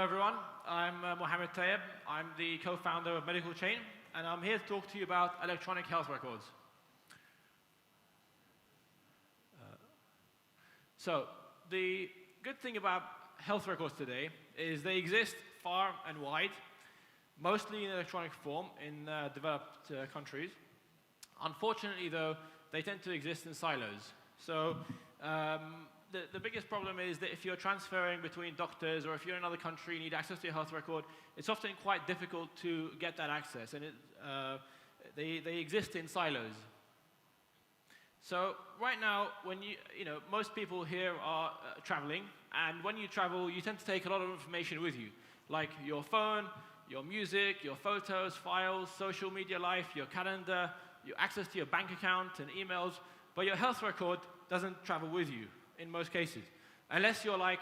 everyone. I'm Mohammed Tayeb. I'm the co-founder of Medicalchain, and I'm here to talk to you about electronic health records. So, the good thing about health records today is they exist far and wide, mostly in electronic form in developed countries. Unfortunately, though, they tend to exist in silos. So, the biggest problem is that if you're transferring between doctors or if you're in another country and you need access to your health record, it's often quite difficult to get that access, and they exist in silos. So right now, when most people here are traveling, and when you travel, you tend to take a lot of information with you, like your phone, your music, your photos, files, social media life, your calendar, your access to your bank account and emails, but your health record doesn't travel with you in most cases. Unless you're like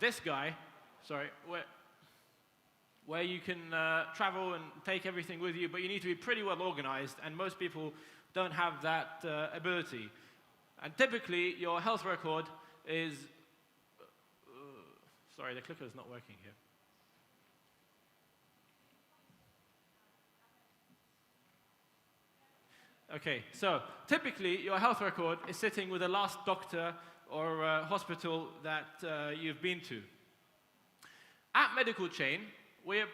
this guy, where you can travel and take everything with you, but you need to be pretty well organized, and most people don't have that ability. And typically, your health record is, sorry, the clicker is not working here. Okay, so typically your health record is sitting with the last doctor or hospital that you've been to. At Medicalchain, we're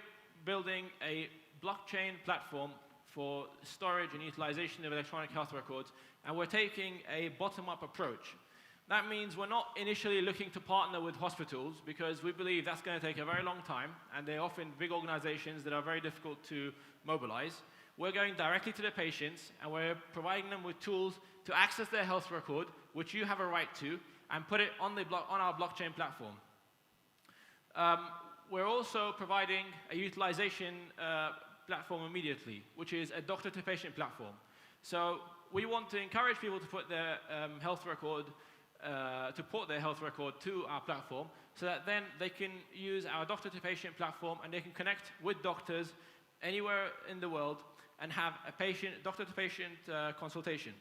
building a blockchain platform for storage and utilization of electronic health records, and we're taking a bottom-up approach. That means we're not initially looking to partner with hospitals because we believe that's going to take a very long time, and they're often big organizations that are very difficult to mobilize. We're going directly to the patients, and we're providing them with tools to access their health record, which you have a right to, and put it on our blockchain platform. We're also providing a utilization platform immediately, which is a doctor-to-patient platform. So we want to encourage people to put their health record, to port their health record to our platform, so that then they can use our doctor-to-patient platform, and they can connect with doctors anywhere in the world and have a doctor-to-patient consultation.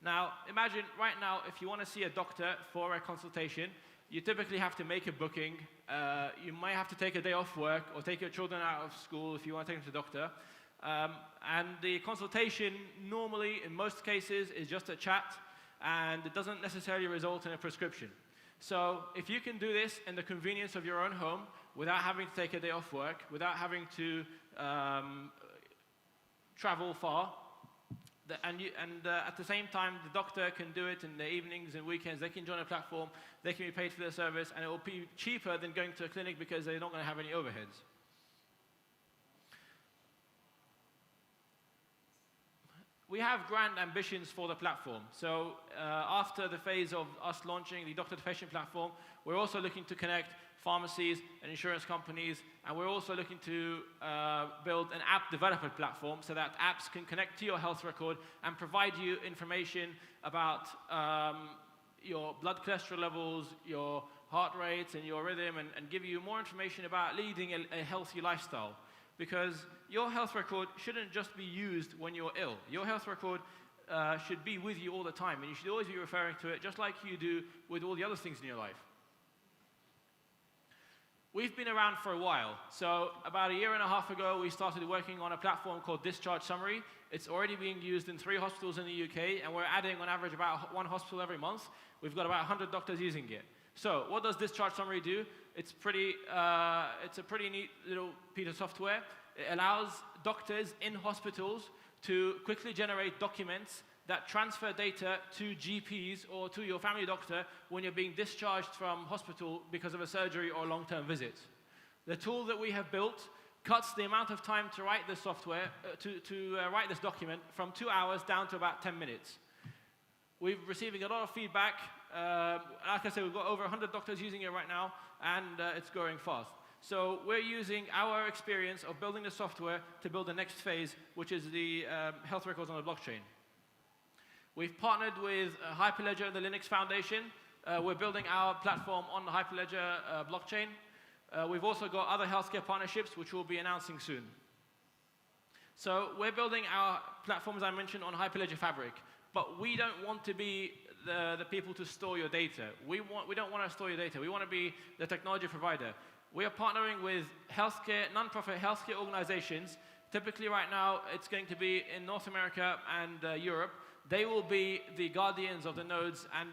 Now, imagine right now, if you want to see a doctor for a consultation, you typically have to make a booking. You might have to take a day off work or take your children out of school if you want to take them to the doctor. And the consultation normally, in most cases, is just a chat, and it doesn't necessarily result in a prescription. So if you can do this in the convenience of your own home, without having to take a day off work, without having to travel far, and at the same time, the doctor can do it in the evenings and weekends. They can join a platform, they can be paid for their service, and it will be cheaper than going to a clinic because they're not going to have any overheads. We have grand ambitions for the platform. So after the phase of us launching the doctor-to-patient platform, we're also looking to connect pharmacies and insurance companies, and we're also looking to build an app developer platform so that apps can connect to your health record and provide you information about your blood cholesterol levels, your heart rates, and your rhythm, and give you more information about leading a healthy lifestyle. Because your health record shouldn't just be used when you're ill. Your health record should be with you all the time, and you should always be referring to it just like you do with all the other things in your life. We've been around for a while. So about a year and a half ago, we started working on a platform called Discharge Summary. It's already being used in 3 hospitals in the UK, and we're adding on average about 1 hospital every month. We've got about 100 doctors using it. So what does Discharge Summary do? It's a pretty neat little piece of software. It allows doctors in hospitals to quickly generate documents that transfer data to GPs or to your family doctor when you're being discharged from hospital because of a surgery or long-term visit. The tool that we have built cuts the amount of time to write this software, write this document from 2 hours down to about 10 minutes. We're receiving a lot of feedback. Like I said, we've got over 100 doctors using it right now, and it's growing fast. So we're using our experience of building the software to build the next phase, which is the health records on the blockchain. We've partnered with Hyperledger and the Linux Foundation. We're building our platform on the Hyperledger blockchain. We've also got other healthcare partnerships, which we'll be announcing soon. So we're building our platform, as I mentioned, on Hyperledger Fabric. But we don't want to be the people to store your data. We don't want to store your data. We want to be the technology provider. We are partnering with non-profit healthcare organizations. Typically right now, it's going to be in North America and Europe. They will be the guardians of the nodes, and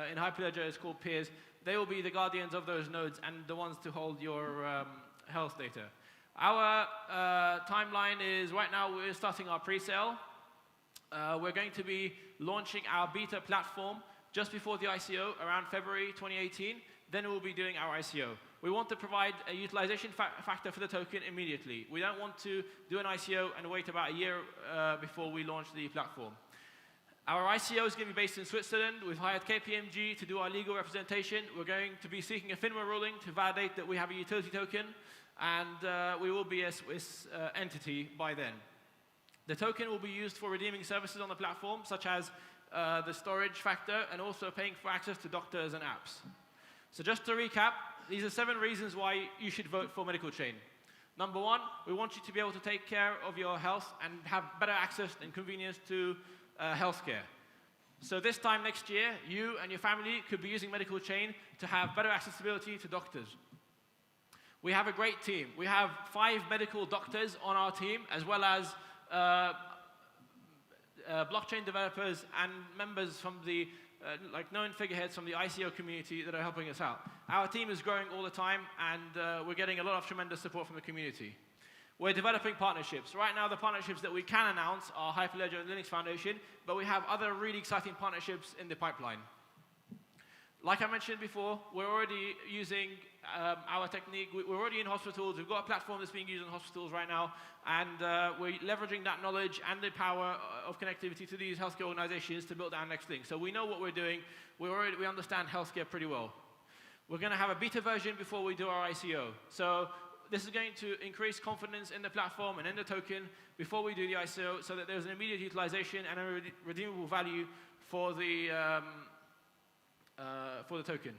in Hyperledger it's called peers. They will be the guardians of those nodes and the ones to hold your health data. Our timeline is, right now we're starting our pre-sale. We're going to be launching our beta platform just before the ICO, around February 2018. Then we'll be doing our ICO. We want to provide a utilization factor for the token immediately. We don't want to do an ICO and wait about a year before we launch the platform. Our ICO is going to be based in Switzerland. We've hired KPMG to do our legal representation. We're going to be seeking a FINMA ruling to validate that we have a utility token, and we will be a Swiss entity by then. The token will be used for redeeming services on the platform, such as the storage factor, and also paying for access to doctors and apps. So just to recap, these are 7 reasons why you should vote for Medicalchain. Number 1, we want you to be able to take care of your health and have better access and convenience to healthcare. So this time next year, you and your family could be using Medicalchain to have better accessibility to doctors. We have a great team. We have 5 medical doctors on our team, as well as blockchain developers and members from the like known figureheads from the ICO community that are helping us out. Our team is growing all the time, and we're getting a lot of tremendous support from the community. We're developing partnerships. Right now, the partnerships that we can announce are Hyperledger and Linux Foundation, but we have other really exciting partnerships in the pipeline. Like I mentioned before, we're already using our technique. We're already in hospitals. We've got a platform that's being used in hospitals right now, and we're leveraging that knowledge and the power of connectivity to these healthcare organizations to build our next thing. So we know what we're doing. We understand healthcare pretty well. We're going to have a beta version before we do our ICO. So this is going to increase confidence in the platform and in the token before we do the ICO, so that there's an immediate utilization and a redeemable value for the token.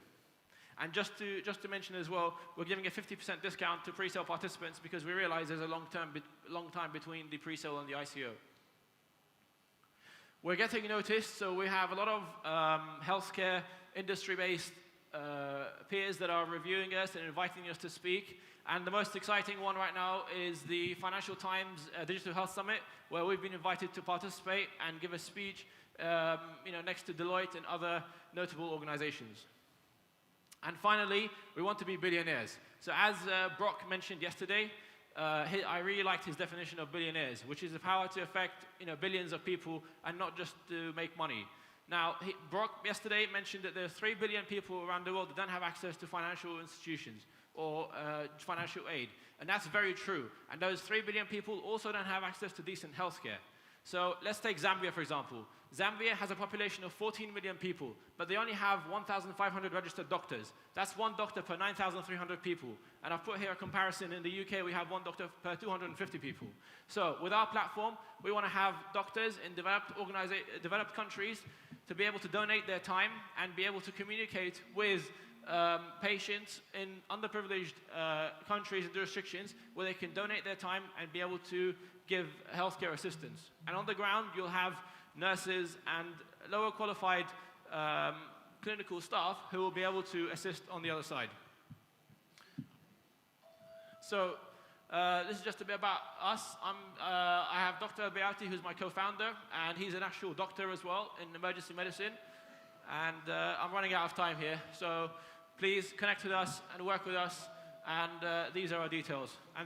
And just to mention as well, we're giving a 50% discount to pre-sale participants because we realize there's a long time between the pre-sale and the ICO. We're getting noticed, so we have a lot of healthcare industry-based peers that are reviewing us and inviting us to speak. And the most exciting one right now is the Financial Times Digital Health Summit, where we've been invited to participate and give a speech next to Deloitte and other notable organizations. And finally, we want to be billionaires. So as Brock mentioned yesterday, I really liked his definition of billionaires, which is the power to affect billions of people and not just to make money. Now, Brock yesterday mentioned that there are 3 billion people around the world that don't have access to financial institutions or financial aid. And that's very true. And those 3 billion people also don't have access to decent healthcare. So let's take Zambia, for example. Zambia has a population of 14 million people, but they only have 1,500 registered doctors. That's 1 doctor per 9,300 people. And I've put here a comparison. In the UK, we have 1 doctor per 250 people. So with our platform, we want to have doctors in developed countries to be able to donate their time and be able to communicate with patients in underprivileged countries and jurisdictions where they can donate their time and be able to give healthcare assistance. And on the ground, you'll have nurses and lower qualified clinical staff who will be able to assist on the other side. So this is just a bit about us. I have Dr. Beati, who's my co-founder, and he's an actual doctor as well in emergency medicine. And I'm running out of time here, so please connect with us and work with us. And these are our details. And